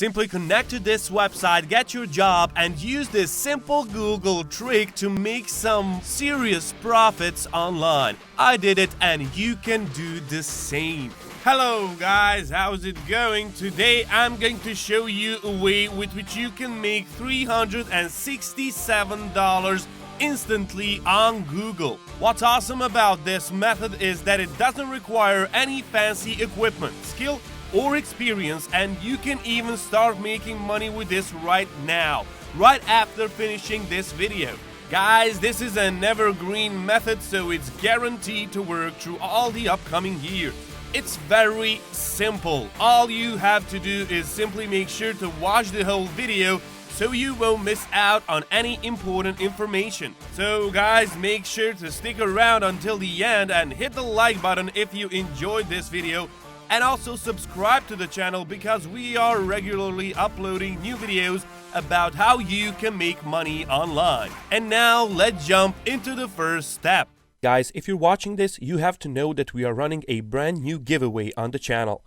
Simply connect to this website, get your job, and use this simple Google trick to make some serious profits online. I did it and you can do the same. Hello guys, how's it going? Today I'm going to show you a way with which you can make $367 instantly on Google. What's awesome about this method is that it doesn't require any fancy equipment, skill, or experience, and you can even start making money with this right now, right after finishing this video. Guys, this is an evergreen method, so it's guaranteed to work through all the upcoming years. It's very simple. All you have to do is simply make sure to watch the whole video so you won't miss out on any important information. So guys, make sure to stick around until the end and hit the like button if you enjoyed this video, and also subscribe to the channel because we are regularly uploading new videos about how you can make money online. And now let's jump into the first step. Guys, if you're watching this, you have to know that we are running a brand new giveaway on the channel.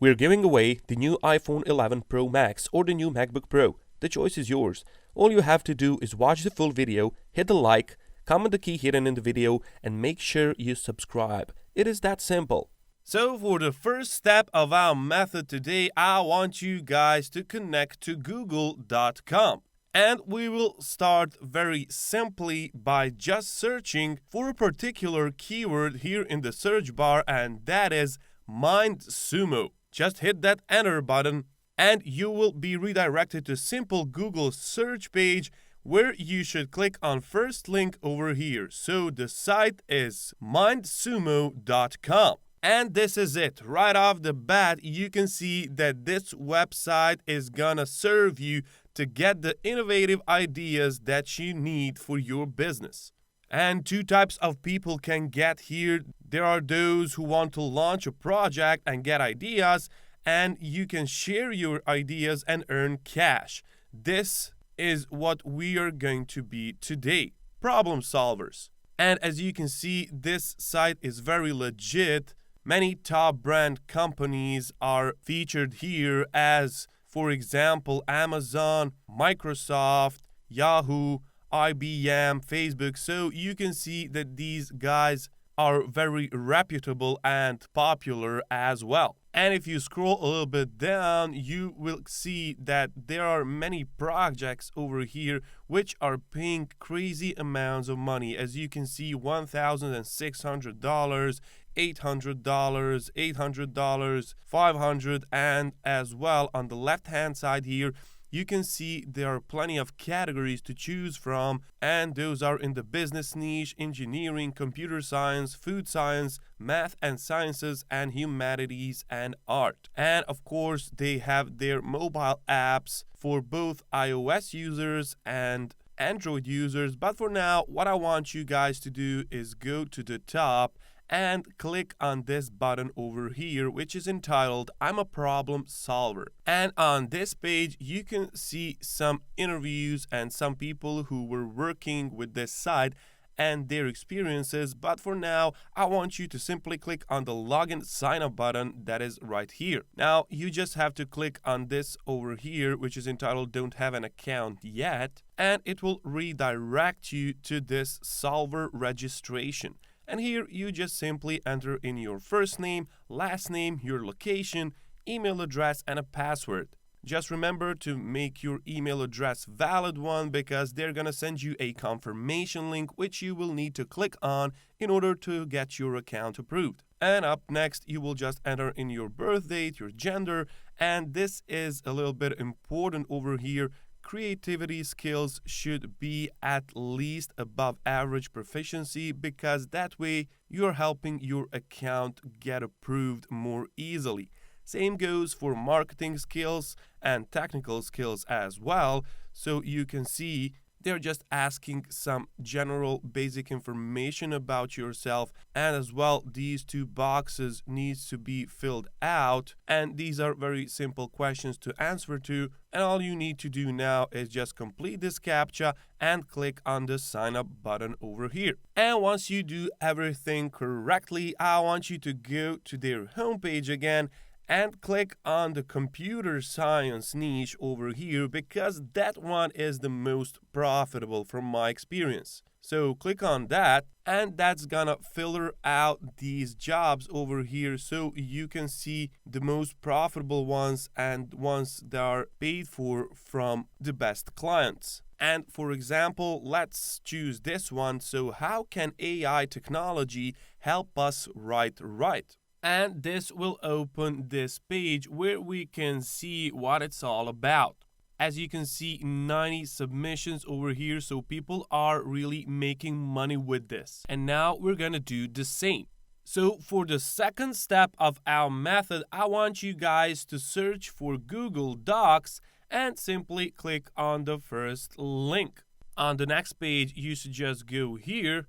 We're giving away the new iPhone 11 Pro Max or the new MacBook Pro. The choice is yours. All you have to do is watch the full video, hit the like, comment the key hidden in the video, and make sure you subscribe. It is that simple. So for the first step of our method today, I want you guys to connect to google.com. And we will start very simply by just searching for a particular keyword here in the search bar, and that is MindSumo. Just hit that enter button and you will be redirected to simple Google search page where you should click on first link over here. So the site is mindsumo.com. And this is it. Right off the bat, you can see that this website is gonna serve you to get the innovative ideas that you need for your business. And two types of people can get here. There are those who want to launch a project and get ideas, and you can share your ideas and earn cash. This is what we are going to be today, problem solvers. And as you can see, this site is very legit. Many top brand companies are featured here, as for example, Amazon, Microsoft, Yahoo, IBM, Facebook. So you can see that these guys are very reputable and popular as well. And if you scroll a little bit down, you will see that there are many projects over here which are paying crazy amounts of money. As you can see, $1,600, $800, $800, $500, and as well on the left hand side here, you can see there are plenty of categories to choose from, and those are in the business niche, engineering, computer science, food science, math and sciences, and humanities and art. And of course, they have their mobile apps for both iOS users and Android users. But for now, what I want you guys to do is go to the top and click on this button over here, which is entitled I'm a Problem Solver. And on this page, you can see some interviews and some people who were working with this site and their experiences. But for now, I want you to simply click on the login sign up button that is right here. Now, you just have to click on this over here, which is entitled Don't Have an Account Yet, and it will redirect you to this solver registration. And here you just simply enter in your first name, last name, your location, email address, and a password. Just remember to make your email address valid one, because they're gonna send you a confirmation link which you will need to click on in order to get your account approved. And up next, you will just enter in your birth date, your gender, and this is a little bit important over here. Creativity skills should be at least above average proficiency, because that way you're helping your account get approved more easily. Same goes for marketing skills and technical skills as well. So you can see they're just asking some general basic information about yourself, and as well these two boxes needs to be filled out, and these are very simple questions to answer to, and all you need to do now is just complete this CAPTCHA and click on the sign up button over here. And once you do everything correctly, I want you to go to their homepage again and click on the computer science niche over here because that one is the most profitable from my experience. So click on that, and that's gonna filter out these jobs over here so you can see the most profitable ones and ones that are paid for from the best clients. And for example, let's choose this one. So how can AI technology help us write right? And this will open this page where we can see what it's all about. As you can see, 90 submissions over here, so people are really making money with this. And now we're gonna do the same. So for the second step of our method, I want you guys to search for Google Docs and simply click on the first link. On the next page, you should just go here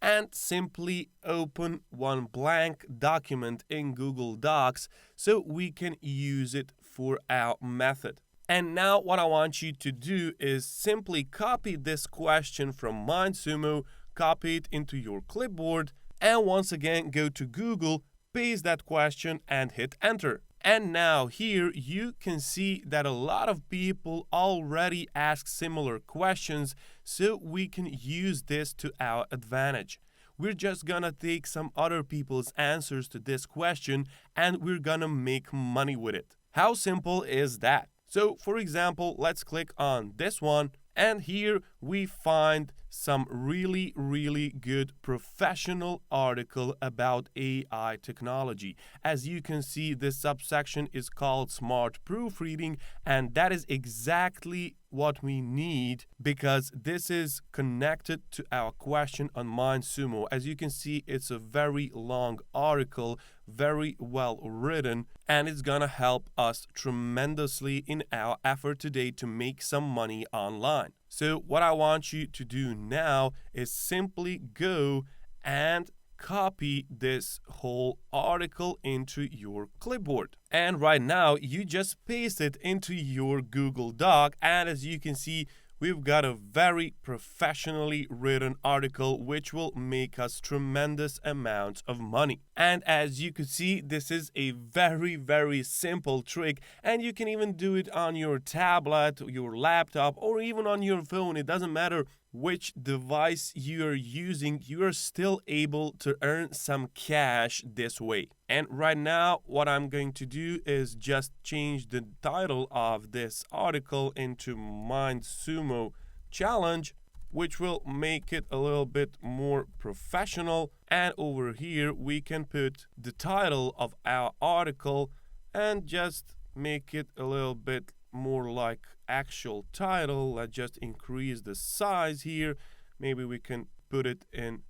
and simply open one blank document in Google Docs so we can use it for our method. And now what I want you to do is simply copy this question from MindSumo, copy it into your clipboard, and once again go to Google, paste that question and hit enter. And now here you can see that a lot of people already ask similar questions, so we can use this to our advantage. We're just gonna take some other people's answers to this question and we're gonna make money with it. How simple is that? So for example, let's click on this one, and here we find some really good professional article about AI technology. As you can see, this subsection is called Smart Proofreading, and that is exactly what we need because this is connected to our question on MindSumo. As you can see, it's a very long article, very well written, and it's gonna help us tremendously in our effort today to make some money online. So what I want you to do now is simply go and copy this whole article into your clipboard. And right now, you just paste it into your Google Doc, and as you can see, we've got a very professionally written article which will make us tremendous amounts of money. And as you can see, this is a very simple trick, and you can even do it on your tablet, your laptop, or even on your phone. It doesn't matter which device you're using, you're still able to earn some cash this way. And right now, what I'm going to do is just change the title of this article into MindSumo Challenge, which will make it a little bit more professional. And over here, we can put the title of our article and just make it a little bit more like actual title. Let's just increase the size here. Maybe we can put it in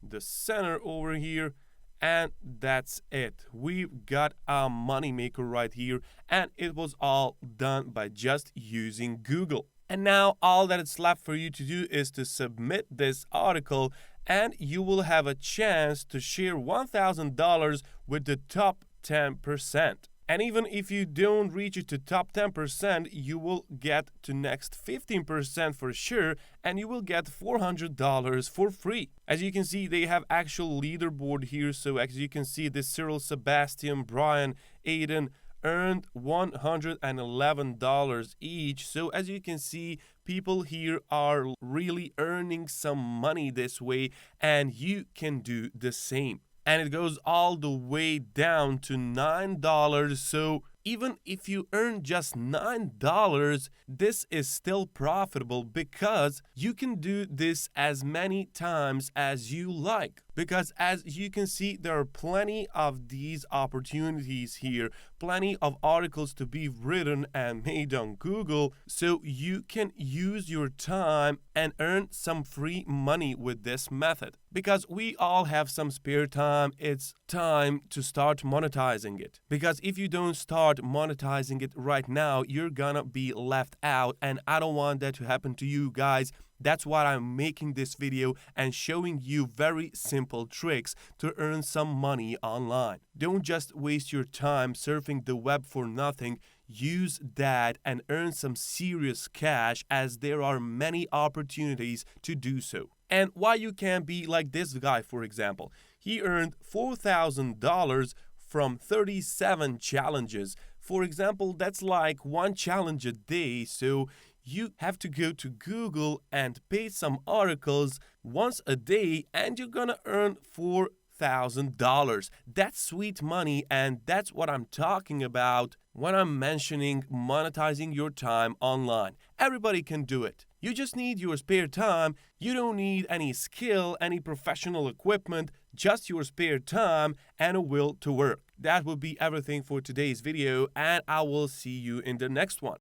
the center over here. And that's it. We've got our moneymaker right here, and it was all done by just using Google. And now all that it's left for you to do is to submit this article, and you will have a chance to share $1,000 with the top 10%. And even if you don't reach it to top 10%, you will get to next 15% for sure, and you will get $400 for free. As you can see, they have actual leaderboard here. So as you can see, this Cyril, Sebastian, Brian, Aiden earned $111 each. So as you can see, people here are really earning some money this way, and you can do the same. And it goes all the way down to $9. So even if you earn just $9, this is still profitable because you can do this as many times as you like. Because as you can see, there are plenty of these opportunities here, plenty of articles to be written and made on Google, so you can use your time and earn some free money with this method. Because we all have some spare time, it's time to start monetizing it. Because if you don't start monetizing it right now, you're gonna be left out, and I don't want that to happen to you guys. That's why I'm making this video and showing you very simple tricks to earn some money online. Don't just waste your time surfing the web for nothing. Use that and earn some serious cash, as there are many opportunities to do so. And why you can't be like this guy, for example. He earned $4,000 from 37 challenges. For example, that's like one challenge a day, so you have to go to Google and paste some articles once a day, and you're gonna earn $4,000. That's sweet money, and that's what I'm talking about when I'm mentioning monetizing your time online. Everybody can do it. You just need your spare time. You don't need any skill, any professional equipment, just your spare time and a will to work. That will be everything for today's video, and I will see you in the next one.